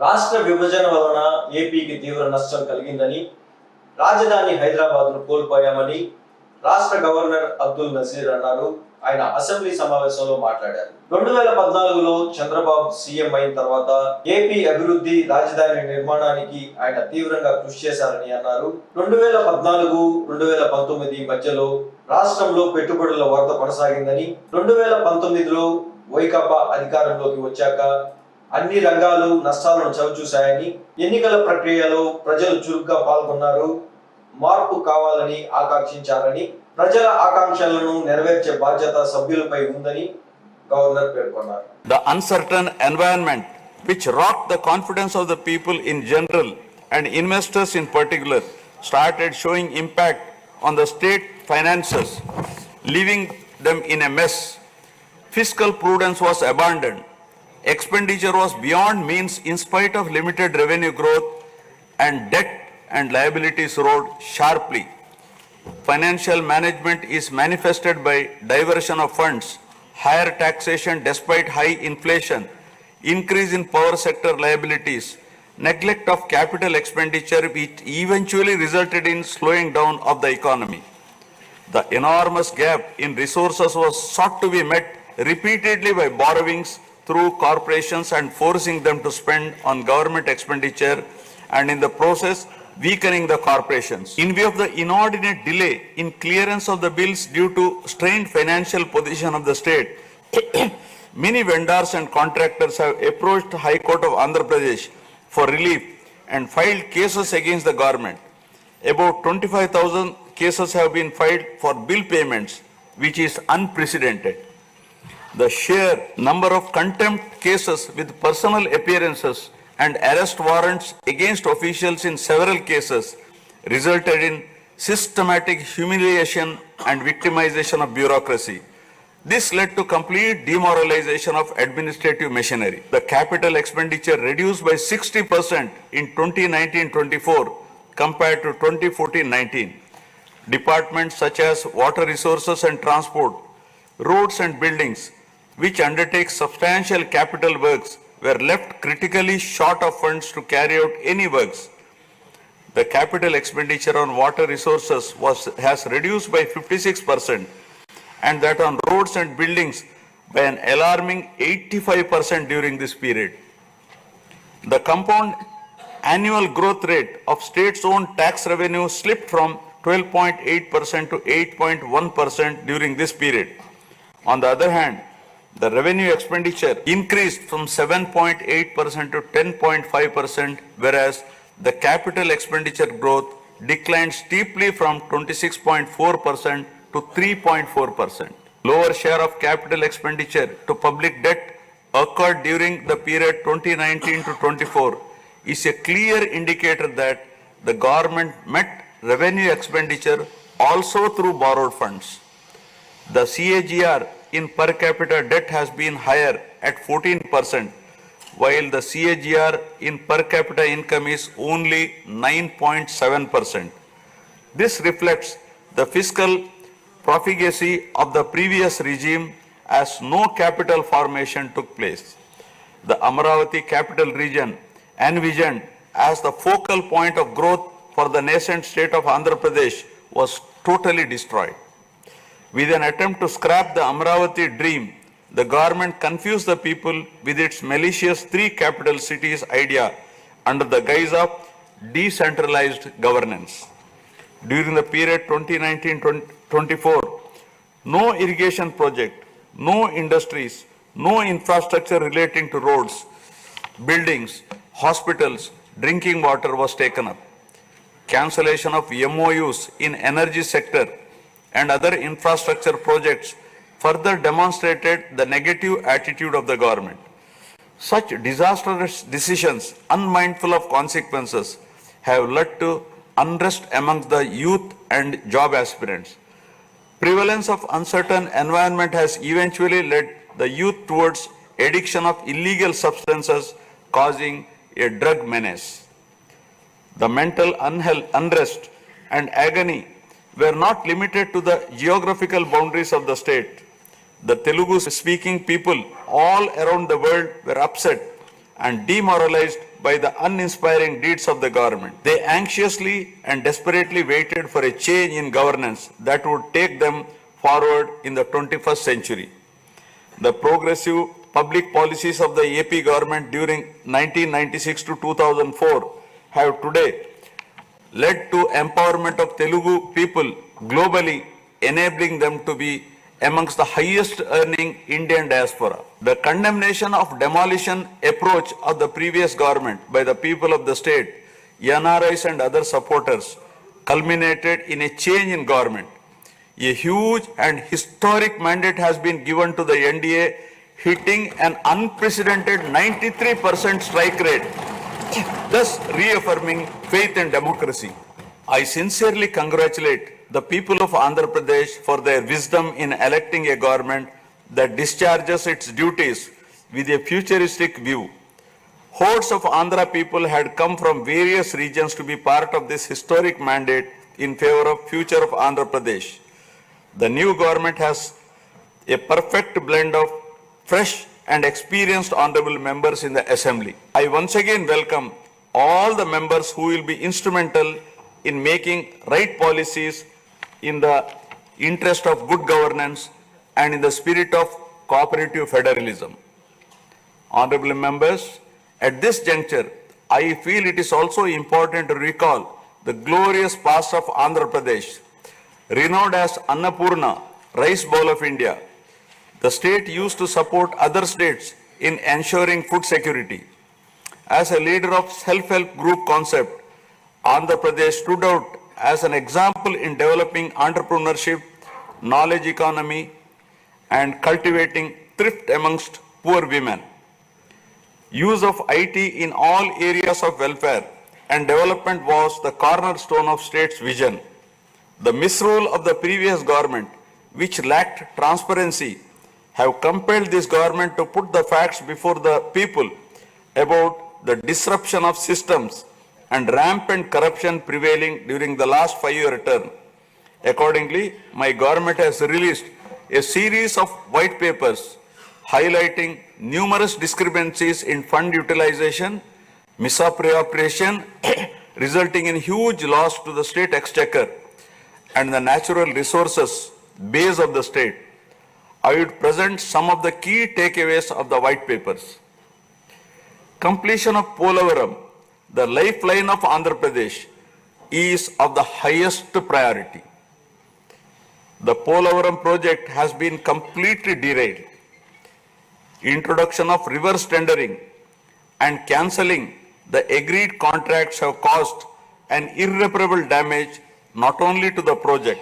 రాష్ట్ర విభజన వలన ఏపీకి తీవ్ర నష్టం కలిగిందని, రాజధాని హైదరాబాద్ను కోల్పోయామని రాష్ట్ర గవర్నర్ అబ్దుల్ నజీర్ అన్నారు. ఆయన అసెంబ్లీ సమావేశంలో మాట్లాడారు. 2014లో చంద్రబాబు సీఎం అయిన తర్వాత ఏపీ అభివృద్ధి, రాజధాని నిర్మాణానికి ఆయన తీవ్రంగా కృషి చేశారని అన్నారు. 2014-2019 మధ్యలో రాష్ట్రంలో పెట్టుబడుల వరద కొనసాగిందని, 2019లో వైకాపా అధికారంలోకి వచ్చాక అన్ని రంగాలు నష్టాలను చవిచూశాయని, ఎన్నికల ప్రక్రియలో ప్రజలు చురుగ్గా పాల్గొన్నారు, మార్పు కావాలని ఆకాంక్షించారని, ప్రజల ఆకాంక్షలను నెరవేర్చే బాధ్యత సభ్యులపై ఉందని గవర్నర్ పేర్కొన్నారు. The uncertain environment which rocked the confidence of the people in general and investors in particular started showing impact on the state finances, leaving them in a mess. Fiscal prudence was abandoned. Expenditure was beyond means in spite of limited revenue growth, and debt and liabilities rose sharply. Financial management is manifested by diversion of funds, higher taxation despite high inflation, increase in power sector liabilities, neglect of capital expenditure which eventually resulted in slowing down of the economy. The enormous gap in resources was sought to be met repeatedly by borrowings through corporations and forcing them to spend on government expenditure, and in the process weakening the corporations. In view of the inordinate delay in clearance of the bills due to strained financial position of the state, many vendors and contractors have approached High Court of Andhra Pradesh for relief and filed cases against the government. About 25,000 cases have been filed for bill payments, which is unprecedented. The sheer number of contempt cases with personal appearances and arrest warrants against officials in several cases resulted in systematic humiliation and victimization of bureaucracy. This led to complete demoralization of administrative machinery. The capital expenditure reduced by 60% in 2019-24 compared to 2014-19. Departments such as water resources and transport, roads and buildings, which undertake substantial capital works, were left critically short of funds to carry out any works. The capital expenditure on water resources has reduced by 56%, and that on roads and buildings by an alarming 85% during this period. The compound annual growth rate of states' own tax revenue slipped from 12.8% to 8.1% during this period. On the other hand, the revenue expenditure increased from 7.8% to 10.5%, whereas the capital expenditure growth declined steeply from 26.4% to 3.4%. Lower share of capital expenditure to public debt occurred during the period 2019 to 24 is a clear indicator that the government met revenue expenditure also through borrowed funds. The CAGR in per capita debt has been higher at 14%, while the CAGR in per capita income is only 9.7%. This reflects the fiscal profligacy of the previous regime as no capital formation took place. The Amaravati capital region, envisioned as the focal point of growth for the nascent state of Andhra Pradesh, was totally destroyed. With an attempt to scrap the Amaravati dream, the government confused the people with its malicious three capital cities idea under the guise of decentralized governance. During the period 2019-24, no irrigation project, no industries, no infrastructure relating to roads, buildings, hospitals, drinking water was taken up. Cancellation of MOUs in energy sector and other infrastructure projects further demonstrated the negative attitude of the government. Such disastrous decisions, unmindful of consequences, have led to unrest amongst the youth and job aspirants. Prevalence of uncertain environment has eventually led the youth towards addiction of illegal substances, causing a drug menace. The mental unrest and agony were not limited to the geographical boundaries of the state. The Telugu speaking people all around the world were upset and demoralized by the uninspiring deeds of the government. They anxiously and desperately waited for a change in governance that would take them forward in the 21st century. The progressive public policies of the AP government during 1996 to 2004 have today led to empowerment of Telugu people globally, enabling them to be amongst the highest earning Indian diaspora. The condemnation of demolition approach of the previous government by the people of the state, NRIs and other supporters culminated in a change in government. A huge and historic mandate has been given to the NDA, hitting an unprecedented 93% strike rate, thus reaffirming faith in democracy. I sincerely congratulate the people of Andhra Pradesh for their wisdom in electing a government that discharges its duties with a futuristic view. Hordes of Andhra people had come from various regions to be part of this historic mandate in favor of future of Andhra Pradesh. The new government has a perfect blend of fresh and experienced honorable members in the assembly. I once again welcome all the members who will be instrumental in making right policies in the interest of good governance and in the spirit of cooperative federalism. Honorable members, at this juncture, I feel it is also important to recall the glorious past of Andhra Pradesh. Renowned as Annapurna, rice bowl of India, the state used to support other states in ensuring food security. As a leader of self-help group concept, Andhra Pradesh stood out as an example in developing entrepreneurship, knowledge economy, and cultivating thrift amongst poor women. Use of IT in all areas of welfare and development was the cornerstone of state's vision. The misrule of the previous government, which lacked transparency, have compelled this government to put the facts before the people about the disruption of systems and rampant corruption prevailing during the last 5-year term. Accordingly, my government has released a series of white papers highlighting numerous discrepancies in fund utilization, misappropriation, resulting in huge loss to the state exchequer and the natural resources base of the state. I would present some of the key takeaways of the white papers. Completion of Polavaram, the lifeline of Andhra Pradesh, is of the highest priority. The Polavaram project has been completely derailed. Introduction of reverse tendering and cancelling the agreed contracts have caused an irreparable damage not only to the project,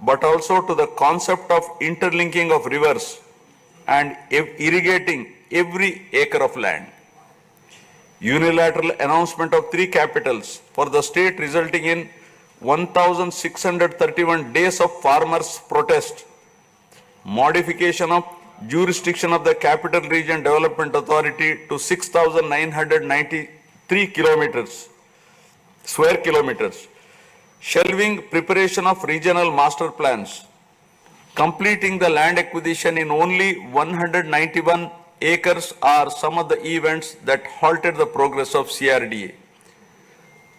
but also to the concept of interlinking of rivers and irrigating every acre of land. Unilateral announcement of 3 capitals for the state resulting in 1,631 days of farmers' protest. Modification of jurisdiction of the Capital Region Development Authority to 6,993 square kilometers. Shelving preparation of regional master plans. Completing the land acquisition in only 191 acres are some of the events that halted the progress of CRDA.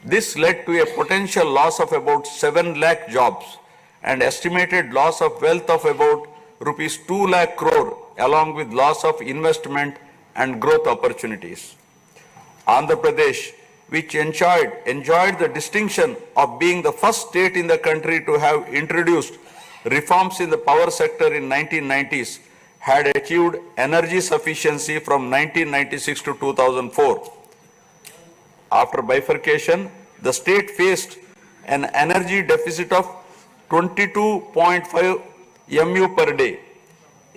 This led to a potential loss of about 7 lakh jobs and estimated loss of wealth of about rupees 2 lakh crore along with loss of investment and growth opportunities. Andhra Pradesh, which enjoyed the distinction of being the first state in the country to have introduced reforms in the power sector in 1990s, had achieved energy sufficiency from 1996 to 2004. After bifurcation, the state faced an energy deficit of 22.5 MU per day.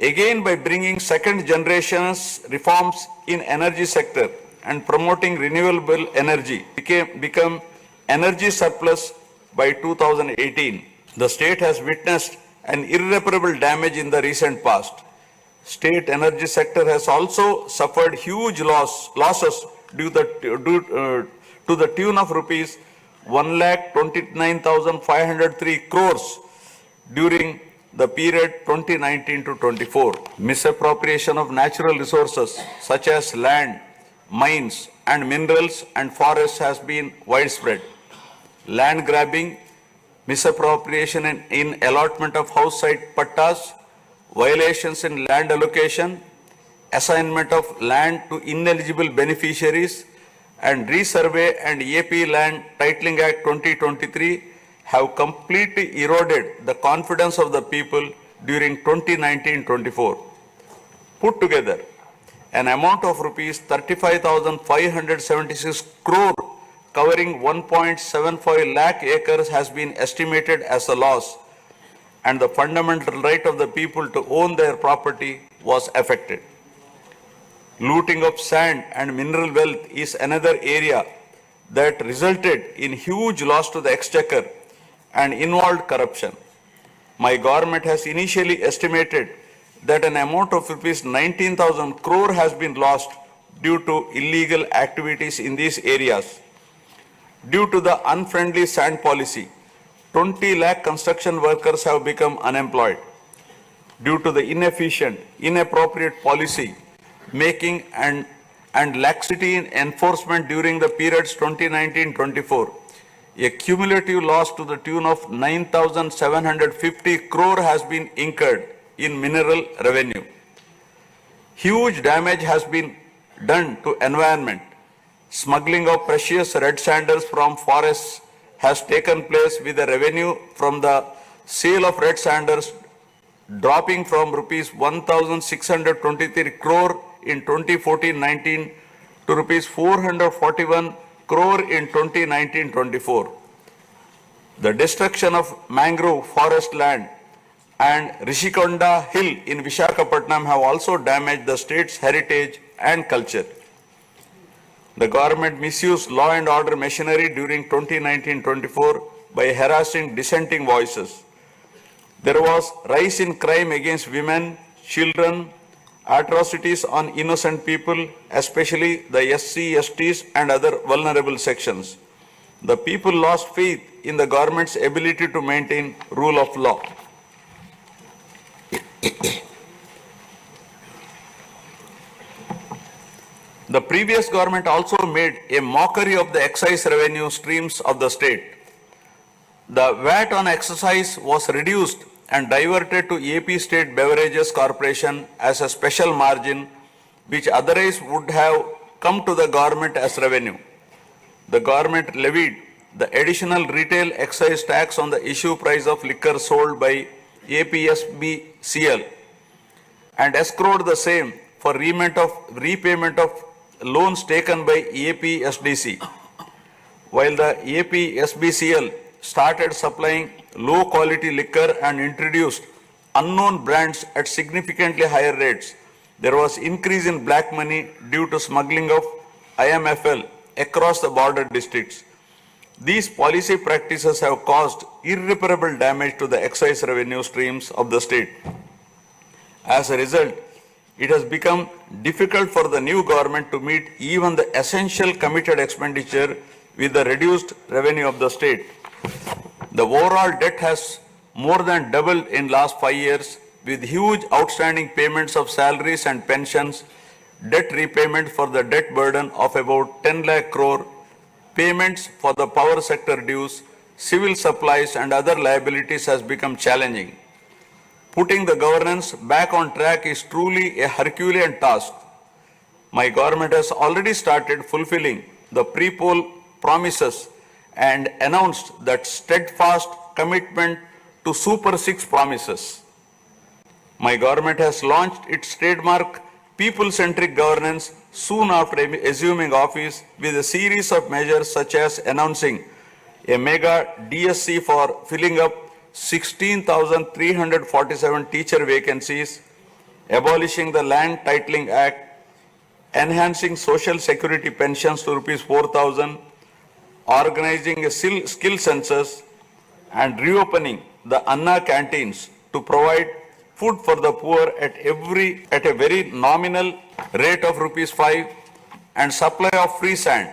Again, by bringing second generation's reforms in energy sector and promoting renewable energy, become energy surplus by 2018. The state has witnessed an irreparable damage in the recent past. State energy sector has also suffered huge losses to the tune of rupees 1,29,503 crores during the period 2019 to 24. Misappropriation of natural resources such as land, mines and minerals and forests has been widespread. Land grabbing, misappropriation in allotment of house site pattas, violations in land allocation, assignment of land to ineligible beneficiaries, and Resurvey and AP Land Titling Act 2023 have completely eroded the confidence of the people during 2019-24. Put together, an amount of rupees 35,576 crore covering 1.75 lakh acres has been estimated as a loss, and the fundamental right of the people to own their property was affected. Looting of sand and mineral wealth is another area that resulted in huge loss to the exchequer and involved corruption. My government has initially estimated that an amount of rupees 19,000 crore has been lost due to illegal activities in these areas. Due to the unfriendly sand policy, 20 lakh construction workers have become unemployed. Due to the inefficient, inappropriate policy making and laxity in enforcement during the periods 2019-24, a cumulative loss to the tune of 9,750 crore has been incurred in mineral revenue. Huge damage has been done to environment. Smuggling of precious red sanders from forests has taken place, with the revenue from the sale of red sanders dropping from rupees 1,623 crore in 2014-19 to rupees 441 crore in 2019-24. The destruction of mangrove forest land and Rishikonda Hill in Visakhapatnam have also damaged the state's heritage and culture. The government misused law and order machinery during 2019-24 by harassing dissenting voices. There was rise in crime against women, children, atrocities on innocent people, especially the SC, STs and other vulnerable sections. The people lost faith in the government's ability to maintain rule of law. The previous government also made a mockery of the excise revenue streams of the state. The VAT on excise was reduced and diverted to AP State Beverages Corporation as a special margin, which otherwise would have come to the government as revenue. The government levied the additional retail excise tax on the issue price of liquor sold by APSBCL and escrowed the same for repayment of loans taken by APSDC. While the APSBCL started supplying low quality liquor and introduced unknown brands at significantly higher rates, there was increase in black money due to smuggling of IMFL across the border districts. These policy practices have caused irreparable damage to the excise revenue streams of the state. As a result, it has become difficult for the new government to meet even the essential committed expenditure with the reduced revenue of the state. The overall debt has more than doubled in last 5 years, with huge outstanding payments of salaries and pensions, debt repayment for the debt burden of about 10 lakh crore, payments for the power sector dues, civil supplies and other liabilities has become challenging. Putting the governance back on track is truly a Herculean task. My government has already started fulfilling the pre-poll promises and announced that steadfast commitment to Super 6 promises. My government has launched its trademark people-centric governance soon after assuming office, with a series of measures such as announcing a mega DSC for filling up 16,347 teacher vacancies, abolishing the Land Titling Act, enhancing social security pensions to rupees 4,000, organizing a skill census, and reopening the Anna canteens to provide food for the poor at a very nominal rate of rupees 5, and supply of free sand.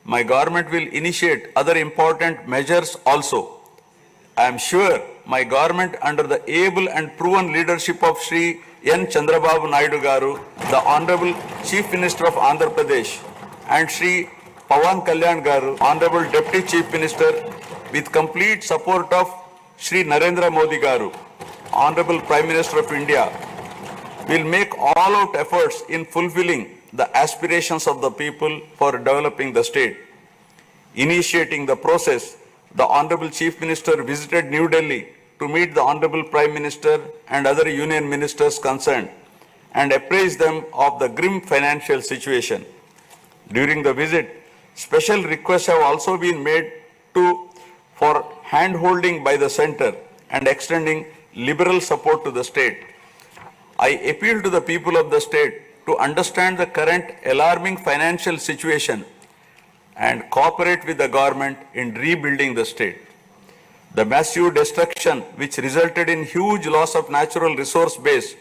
My government will initiate other important measures also. I am sure my government, under the able and proven leadership of Shri N. Chandrababu Naidu Garu, the Honorable Chief Minister of Andhra Pradesh, and Shri Pawan Kalyan Garu, Honorable Deputy Chief Minister, with complete support of Shri Narendra Modi Garu, Honorable Prime Minister of India, will make all-out efforts in fulfilling the aspirations of the people for developing the state. Initiating the process, the Honorable Chief Minister visited New Delhi to meet the Honorable Prime Minister and other union ministers concerned and apprise them of the grim financial situation. During the visit, special requests have also been made for hand-holding by the centre and extending liberal support to the state. I appeal to the people of the state to understand the current alarming financial situation and cooperate with the government in rebuilding the state. The massive destruction which resulted in huge loss of natural resource base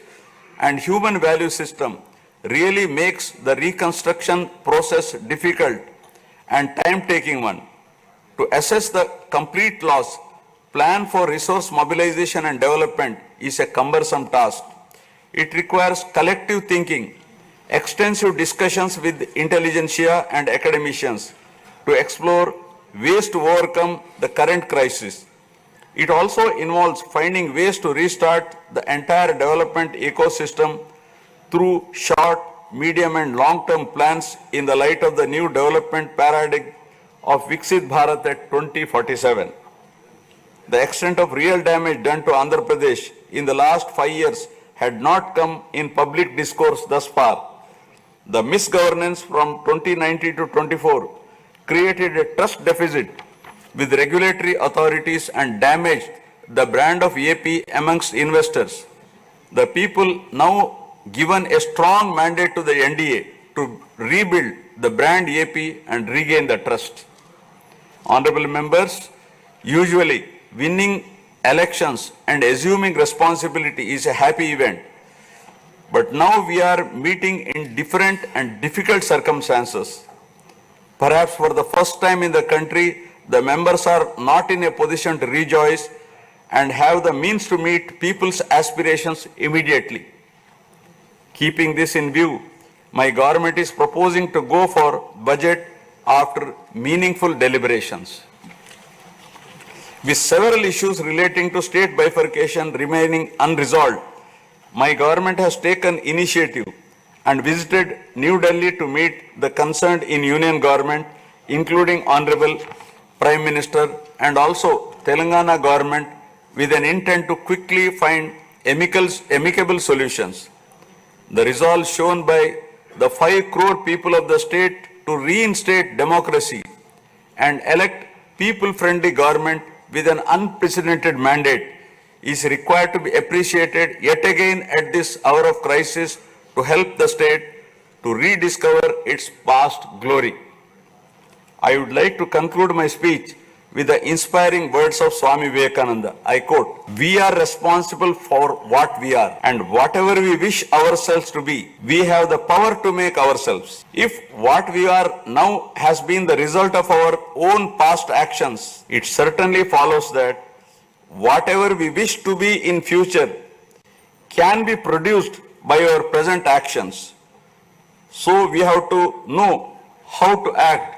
and human value system really makes the reconstruction process difficult and time-taking one. To assess the complete loss, plan for resource mobilization and development is a cumbersome task. It requires collective thinking, extensive discussions with intelligentsia and academicians to explore ways to overcome the current crisis. It also involves finding ways to restart the entire development ecosystem through short, medium and long-term plans in the light of the new development paradigm of Viksit Bharat at 2047. The extent of real damage done to Andhra Pradesh in the last 5 years had not come in public discourse thus far. The misgovernance from 2019 to 24 created a trust deficit with regulatory authorities and damaged the brand of AP amongst investors. The people now given a strong mandate to the NDA to rebuild the brand AP and regain the trust. Honorable members, usually winning elections and assuming responsibility is a happy event. But now we are meeting in different and difficult circumstances. Perhaps for the first time in the country, the members are not in a position to rejoice and have the means to meet people's aspirations immediately. Keeping this in view, my government is proposing to go for budget after meaningful deliberations. With several issues relating to state bifurcation remaining unresolved, my government has taken initiative and visited New Delhi to meet the concerned in union government, including Honorable Prime Minister and also Telangana government, with an intent to quickly find amicable solutions. The resolve shown by the 5 crore people of the state to reinstate democracy and elect people-friendly government with an unprecedented mandate is required to be appreciated yet again at this hour of crisis to help the state to rediscover its past glory. I would like to conclude my speech with the inspiring words of Swami Vivekananda. I quote, "We are responsible for what we are, and whatever we wish ourselves to be, we have the power to make ourselves. If what we are now has been the result of our own past actions, it certainly follows that whatever we wish to be in future can be produced by our present actions. So we have to know how to act